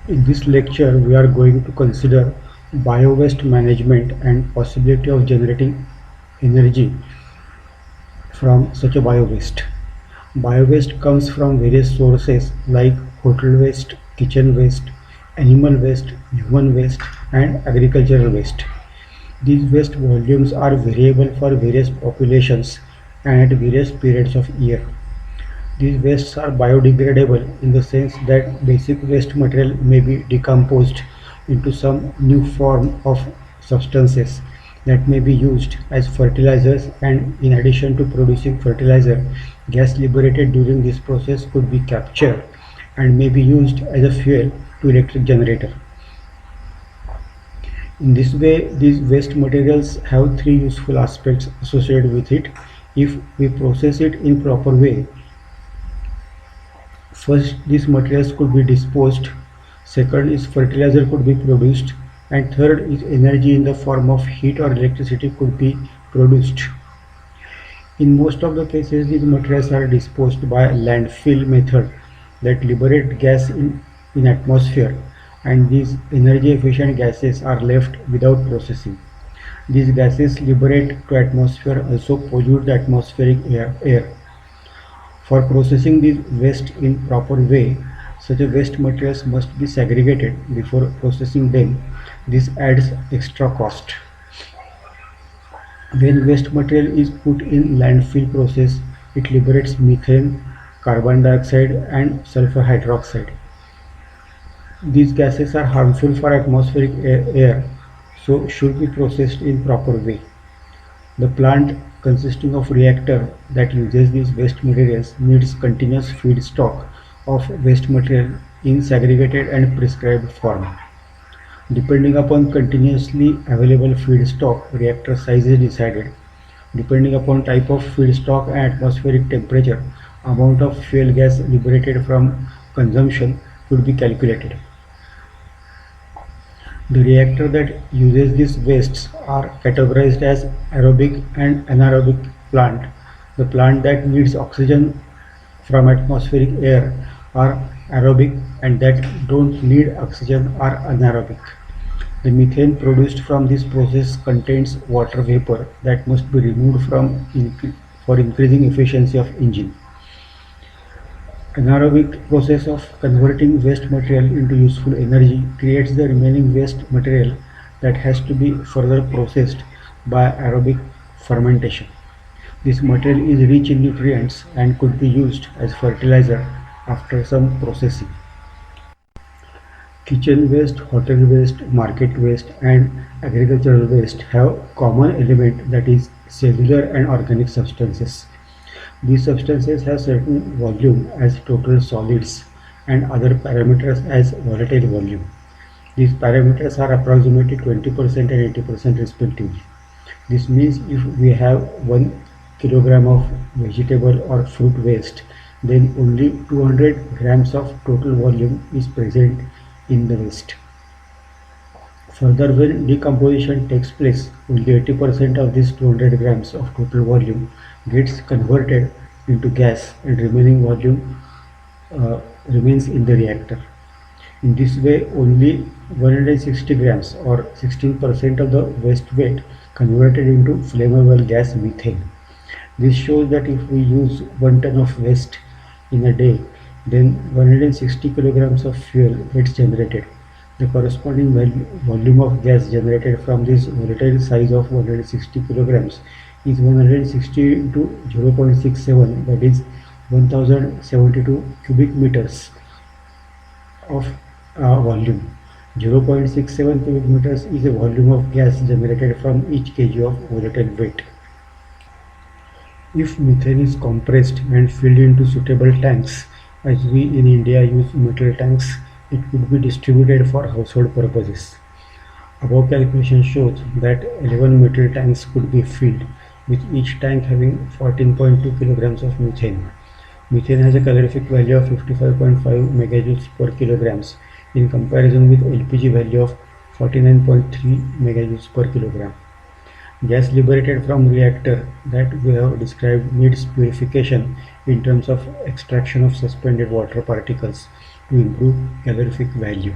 In this lecture, we are going to consider bio-waste management and possibility of generating energy from such a bio-waste. Bio-waste comes from various sources like hotel waste, kitchen waste, animal waste, human waste, and agricultural waste. These waste volumes are variable for various populations and at various periods of year. These wastes are biodegradable in the sense that basic waste material may be decomposed into some new form of substances that may be used as fertilizers, and in addition to producing fertilizer, gas liberated during this process could be captured and may be used as a fuel to electric generator. In this way, these waste materials have three useful aspects associated with it if we process it in proper way. First, these materials could be disposed. Second is fertilizer could be produced. And third is energy in the form of heat or electricity could be produced. In most of the cases, these materials are disposed by landfill method that liberate gas in atmosphere, and these energy efficient gases are left without processing. These gases liberate to atmosphere also pollute the atmospheric air. For processing these waste in proper way, such waste materials must be segregated before processing them. This adds extra cost. When waste material is put in landfill process, it liberates methane, carbon dioxide, and sulfur hydroxide. These gases are harmful for atmospheric air, so should be processed in proper way. The plant consisting of reactor that uses these waste materials needs continuous feedstock of waste material in segregated and prescribed form. Depending upon continuously available feedstock, reactor size is decided. Depending upon type of feedstock and atmospheric temperature, amount of fuel gas liberated from consumption could be calculated. The reactor that uses these wastes are categorized as aerobic and anaerobic plant. The plant that needs oxygen from atmospheric air are aerobic, and that don't need oxygen are anaerobic. The methane produced from this process contains water vapor that must be removed for increasing efficiency of engine. Anaerobic process of converting waste material into useful energy creates the remaining waste material that has to be further processed by aerobic fermentation. This material is rich in nutrients and could be used as fertilizer after some processing. Kitchen waste, hotel waste, market waste, and agricultural waste have common element, that is cellular and organic substances. These substances have certain volume as total solids and other parameters as volatile volume. These parameters are approximately 20% and 80% respectively. This means if we have 1 kilogram of vegetable or fruit waste, then only 200 grams of total volume is present in the waste. Further, when decomposition takes place, only 80% of this 200 grams of total volume gets converted into gas, and remaining volume remains in the reactor. In this way, only 160 grams or 16% of the waste weight converted into flammable gas methane. This shows that if we use 1 ton of waste in a day, then 160 kilograms of fuel gets generated. The corresponding volume of gas generated from this volatile size of 160 kilograms is 160 into 0.67, that is 1072 cubic meters of volume. 0.67 cubic meters is a volume of gas generated from each kg of volatile weight. If methane is compressed and filled into suitable tanks, as we in India use metal tanks, it could be distributed for household purposes. Above calculation shows that 11 metal tanks could be filled, with each tank having 14.2 kilograms of methane. Methane has a calorific value of 55.5 megajoules per kilograms in comparison with LPG value of 49.3 megajoules per kilogram. Gas liberated from reactor that we have described needs purification in terms of extraction of suspended water particles to improve calorific value.